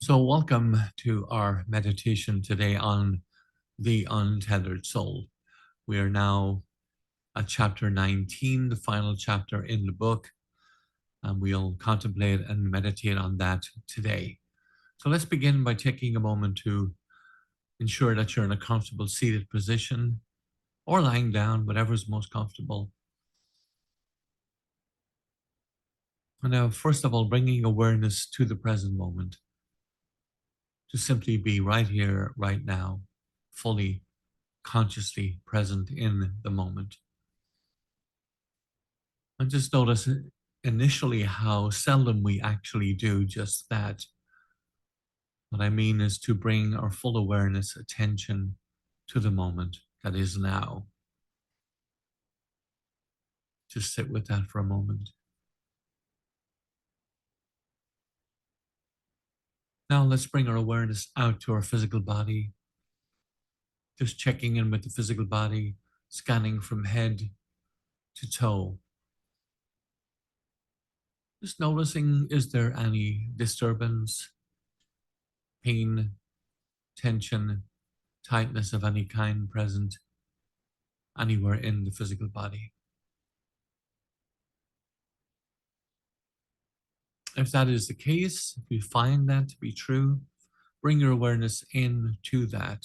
So, welcome to our meditation today on the untethered soul. We are now at chapter 19, the final chapter in the book, and we'll contemplate and meditate on that today. So, let's begin by taking a moment to ensure that you're in a comfortable seated position or lying down, whatever is most comfortable. And now, first of all, bringing awareness to the present moment, to simply be right here, right now, fully consciously present in the moment. And just notice initially how seldom we actually do just that. What I mean is to bring our full awareness, attention to the moment that is now. Just sit with that for a moment. Now let's bring our awareness out to our physical body. Just checking in with the physical body, scanning from head to toe. Just noticing, is there any disturbance, pain, tension, tightness of any kind present anywhere in the physical body? If that is the case, if you find that to be true, bring your awareness into that.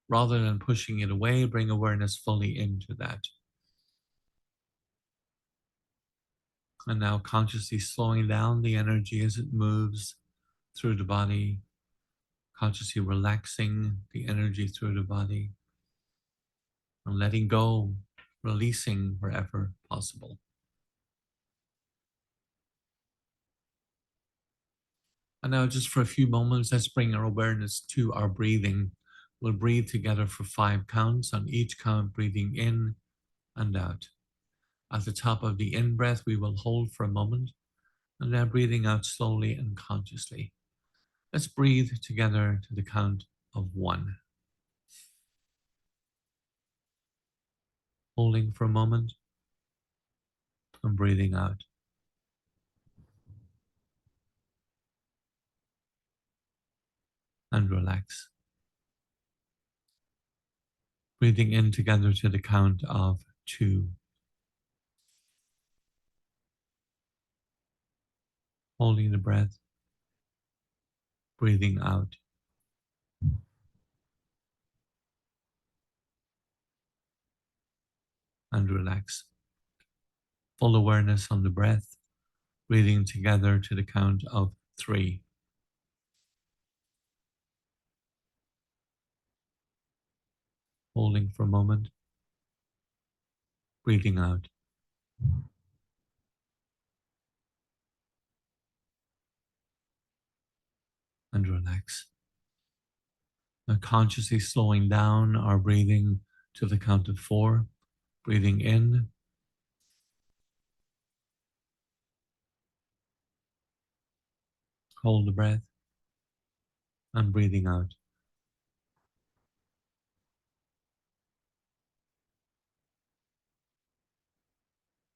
Rather than pushing it away, bring awareness fully into that. And now consciously slowing down the energy as it moves through the body, consciously relaxing the energy through the body, and letting go, releasing wherever possible. And now just for a few moments, let's bring our awareness to our breathing. We'll breathe together for 5 counts. On each count, breathing in and out. At the top of the in-breath, we will hold for a moment, and then breathing out slowly and consciously. Let's breathe together to the count of 1. Holding for a moment, and breathing out. And relax. Breathing in together to the count of 2. Holding the breath, breathing out. And relax. Full awareness on the breath, breathing together to the count of 3. Holding for a moment, breathing out. And relax. Now consciously slowing down our breathing to the count of 4, breathing in, hold the breath, and breathing out.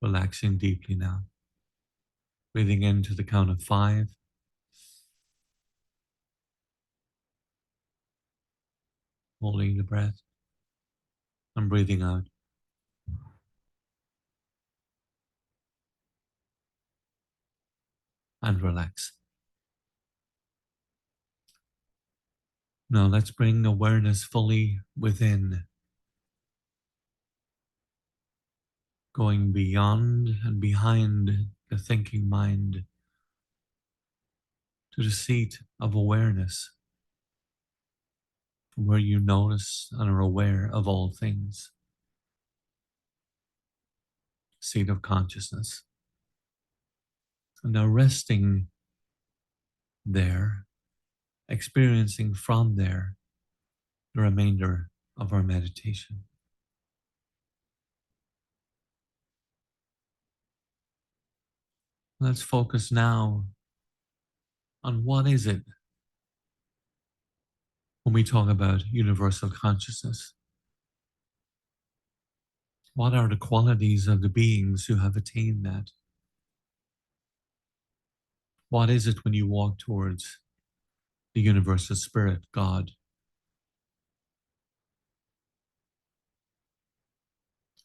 Relaxing deeply now. Breathing in to the count of 5, holding the breath, and breathing out. And relax. Now let's bring awareness fully within, going beyond and behind the thinking mind to the seat of awareness, from where you notice and are aware of all things. Seat of consciousness. And now resting there, experiencing from there the remainder of our meditation. Let's focus now on what is it when we talk about universal consciousness. What are the qualities of the beings who have attained that? What is it when you walk towards the universal spirit, God?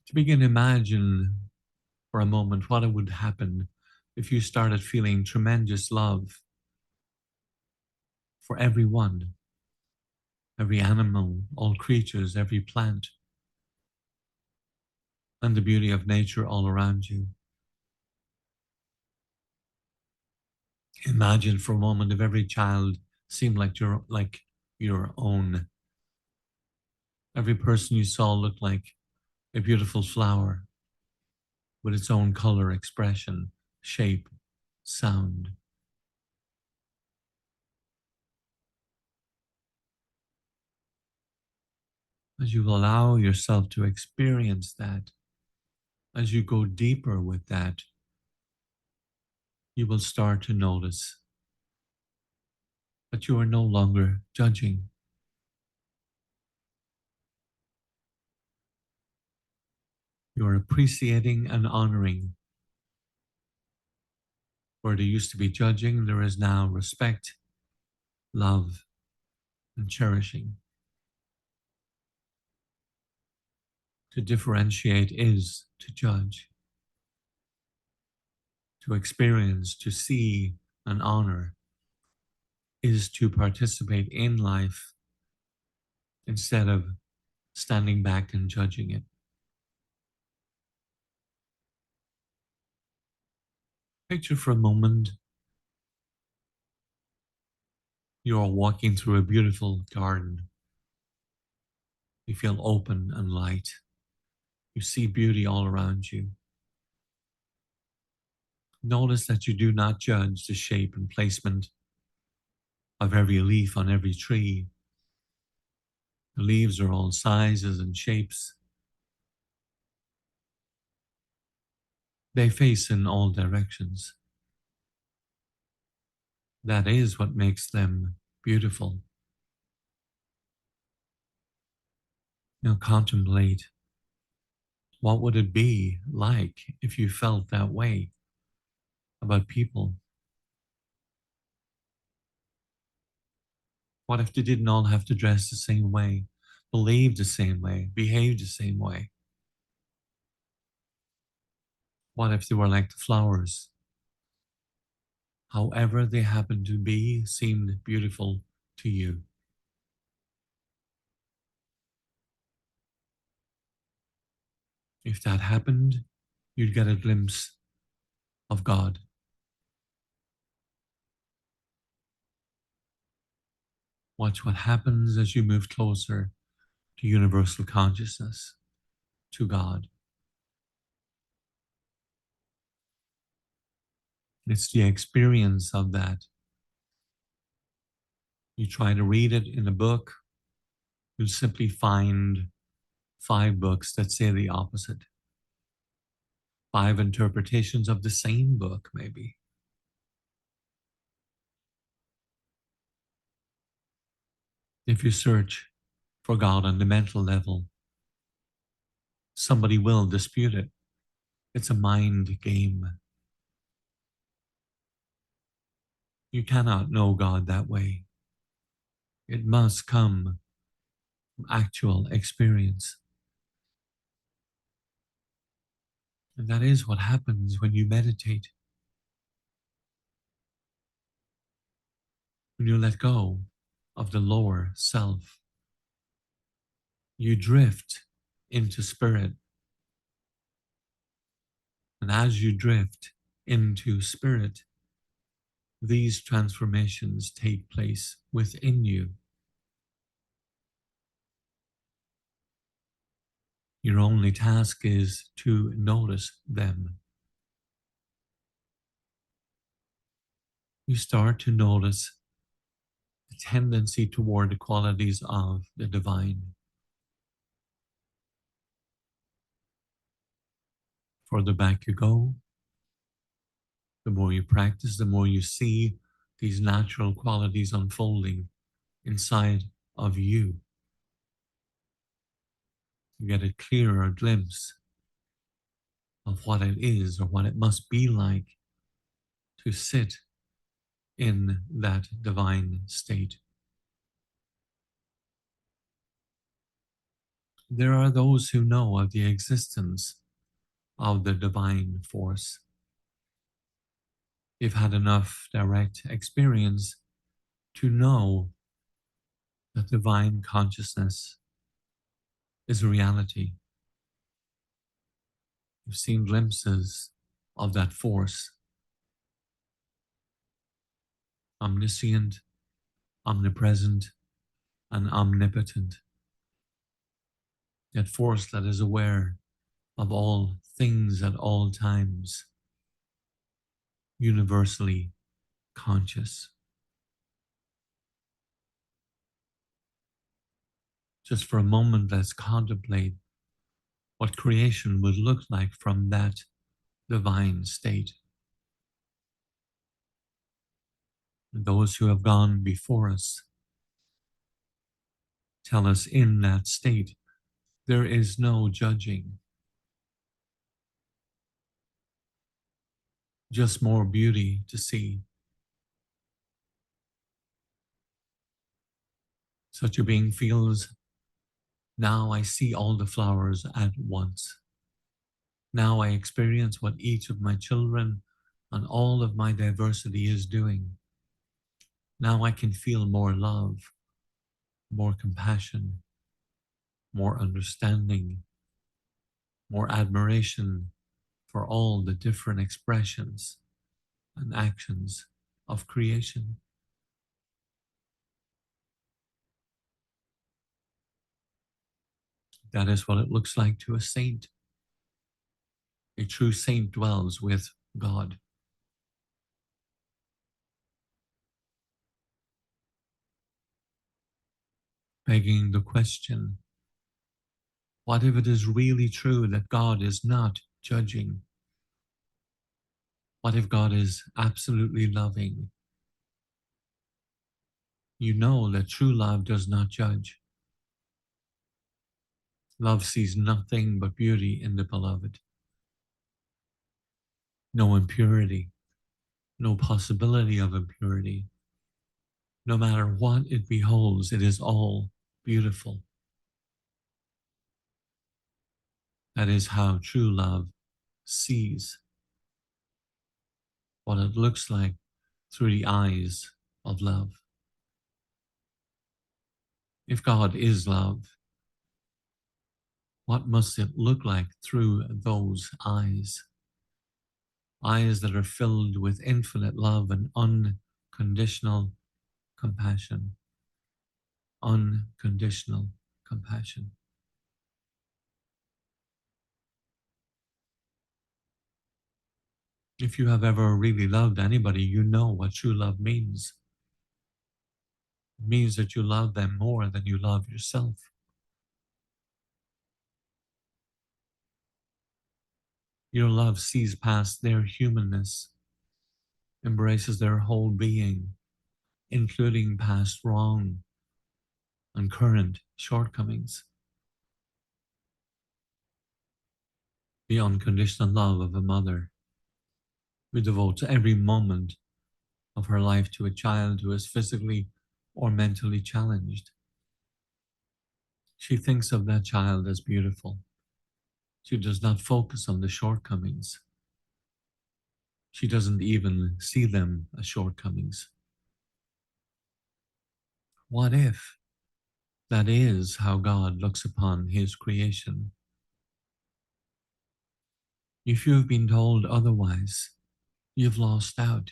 To begin, imagine for a moment what it would happen if you started feeling tremendous love for everyone, every animal, all creatures, every plant, and the beauty of nature all around you. Imagine for a moment if every child seemed like your own. Every person you saw looked like a beautiful flower with its own color, expression, shape, sound. As you allow yourself to experience that, as you go deeper with that, you will start to notice that you are no longer judging. You are appreciating and honoring. Where there used to be judging, there is now respect, love, and cherishing. To differentiate is to judge. To experience, to see, and honor is to participate in life instead of standing back and judging it. Picture for a moment you are walking through a beautiful garden. You feel open and light. You see beauty all around you. Notice that you do not judge the shape and placement of every leaf on every tree. The leaves are all sizes and shapes. They face in all directions. That is what makes them beautiful. Now contemplate, what would it be like if you felt that way about people? What if they didn't all have to dress the same way, believe the same way, behave the same way? What if they were like the flowers? However they happened to be, seemed beautiful to you. If that happened, you'd get a glimpse of God. Watch what happens as you move closer to universal consciousness, to God. It's the experience of that. You try to read it in a book, you'll simply find 5 books that say the opposite. 5 interpretations of the same book, maybe. If you search for God on the mental level, somebody will dispute it. It's a mind game. You cannot know God that way. It must come from actual experience. And that is what happens when you meditate. When you let go of the lower self, you drift into spirit. And as you drift into spirit, these transformations take place within you. Your only task is to notice them. You start to notice the tendency toward the qualities of the divine. Further back you go, the more you practice, the more you see these natural qualities unfolding inside of you. You get a clearer glimpse of what it is or what it must be like to sit in that divine state. There are those who know of the existence of the divine force. They've had enough direct experience to know that divine consciousness is a reality. You've seen glimpses of that force, omniscient, omnipresent, and omnipotent. That force that is aware of all things at all times, universally conscious. Just for a moment, let's contemplate what creation would look like from that divine state. And those who have gone before us tell us in that state, there is no judging, just more beauty to see. Such a being feels, now I see all the flowers at once. Now I experience what each of my children and all of my diversity is doing. Now I can feel more love, more compassion, more understanding, more admiration for all the different expressions and actions of creation. That is what it looks like to a saint. A true saint dwells with God. Begging the question, what if it is really true that God is not judging? What if God is absolutely loving? You know that true love does not judge. Love sees nothing but beauty in the beloved. No impurity, no possibility of impurity. No matter what it beholds, it is all beautiful. That is how true love sees what it looks like through the eyes of love. If God is love, what must it look like through those eyes? Eyes that are filled with infinite love and unconditional compassion. Unconditional compassion. If you have ever really loved anybody, you know what true love means. It means that you love them more than you love yourself. Your love sees past their humanness, embraces their whole being, including past wrong and current shortcomings. The unconditional love of a mother who devotes every moment of her life to a child who is physically or mentally challenged. She thinks of that child as beautiful. She does not focus on the shortcomings. She doesn't even see them as shortcomings. What if that is how God looks upon his creation? If you've been told otherwise, you've lost out.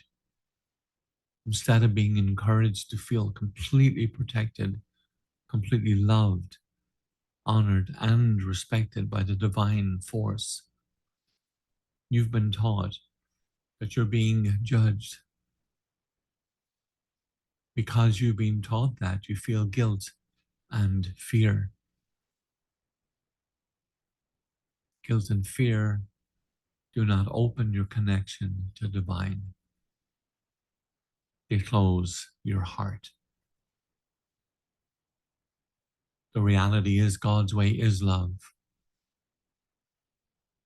Instead of being encouraged to feel completely protected, completely loved, honored, and respected by the divine force, you've been taught that you're being judged. Because you've been taught that, you feel guilt and fear. Guilt and fear do not open your connection to divine. They close your heart. The reality is God's way is love.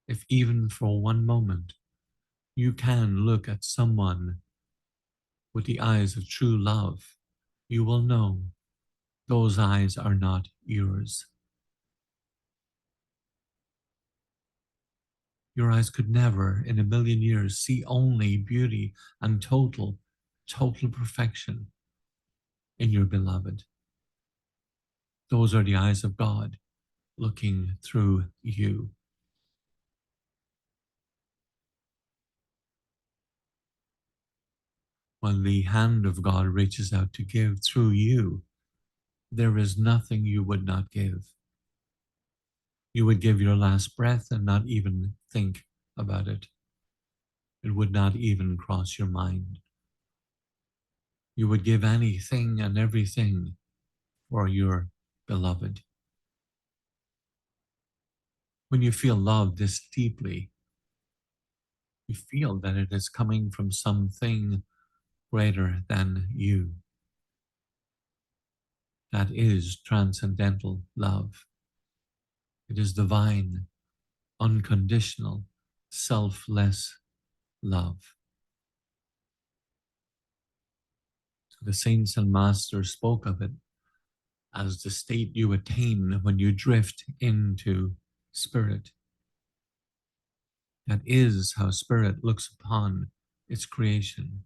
If even for one moment you can look at someone with the eyes of true love, you will know those eyes are not yours. Your eyes could never in a million years see only beauty and total perfection in your beloved. Those are the eyes of God looking through you. When the hand of God reaches out to give through you, there is nothing you would not give. You would give your last breath and not even think about it. It would not even cross your mind. You would give anything and everything for your beloved. When you feel love this deeply, you feel that it is coming from something greater than you. That is transcendental love. It is divine, unconditional, selfless love. The saints and masters spoke of it as the state you attain when you drift into spirit. That is how spirit looks upon its creation.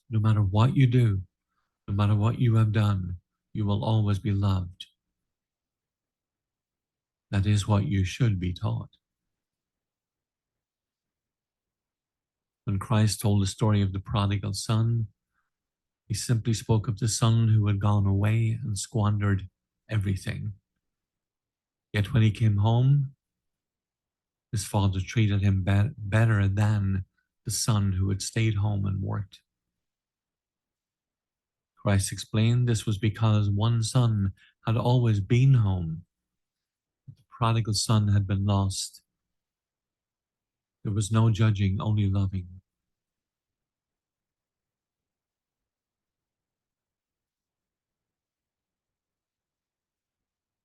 No matter what you do, no matter what you have done, you will always be loved. That is what you should be taught. When Christ told the story of the prodigal son, he simply spoke of the son who had gone away and squandered everything. Yet when he came home, his father treated him better than the son who had stayed home and worked. Christ explained this was because one son had always been home. The prodigal son had been lost. There was no judging, only loving.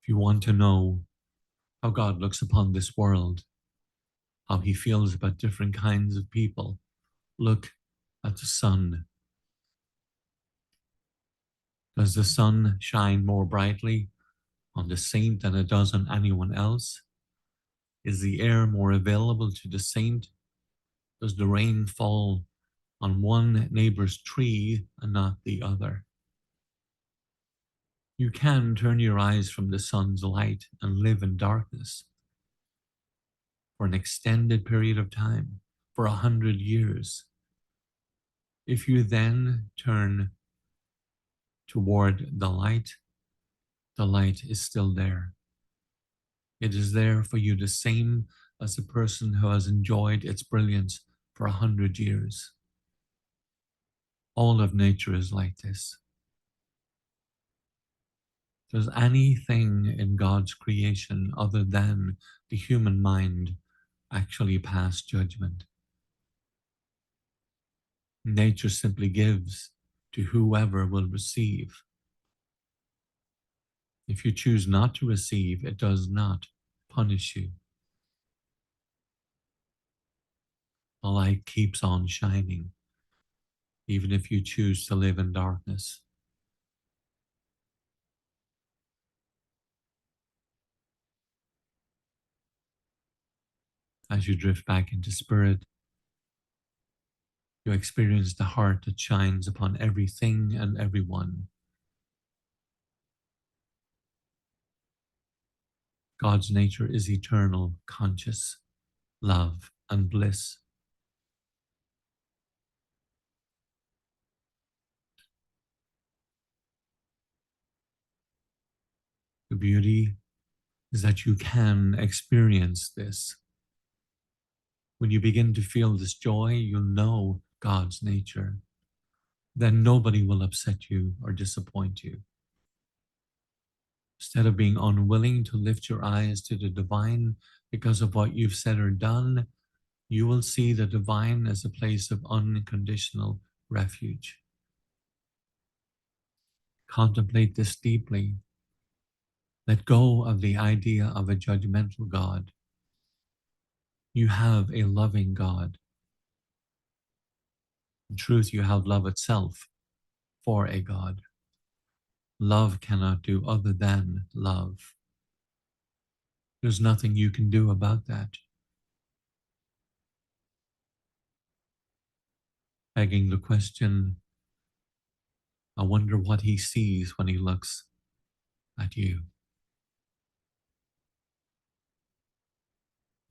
If you want to know how God looks upon this world, how he feels about different kinds of people, look at the sun. Does the sun shine more brightly on the saint than it does on anyone else? Is the air more available to the saint? Does the rain fall on one neighbor's tree and not the other? You can turn your eyes from the sun's light and live in darkness for an extended period of time, for 100 years. If you then turn toward the light is still there. It is there for you, the same as the person who has enjoyed its brilliance for 100 years. All of nature is like this. Does anything in God's creation other than the human mind actually pass judgment? Nature simply gives to whoever will receive. If you choose not to receive, it does not punish you. The light keeps on shining, even if you choose to live in darkness. As you drift back into spirit, you experience the heart that shines upon everything and everyone. God's nature is eternal, conscious, love, and bliss. The beauty is that you can experience this. When you begin to feel this joy, you'll know God's nature. Then nobody will upset you or disappoint you. Instead of being unwilling to lift your eyes to the divine because of what you've said or done, you will see the divine as a place of unconditional refuge. Contemplate this deeply. Let go of the idea of a judgmental God. You have a loving God. In truth, you have love itself for a God. Love cannot do other than love. There's nothing you can do about that. Begging the question, I wonder what he sees when he looks at you.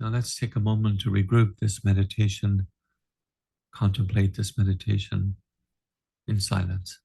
Now let's take a moment to regroup this meditation, contemplate this meditation in silence.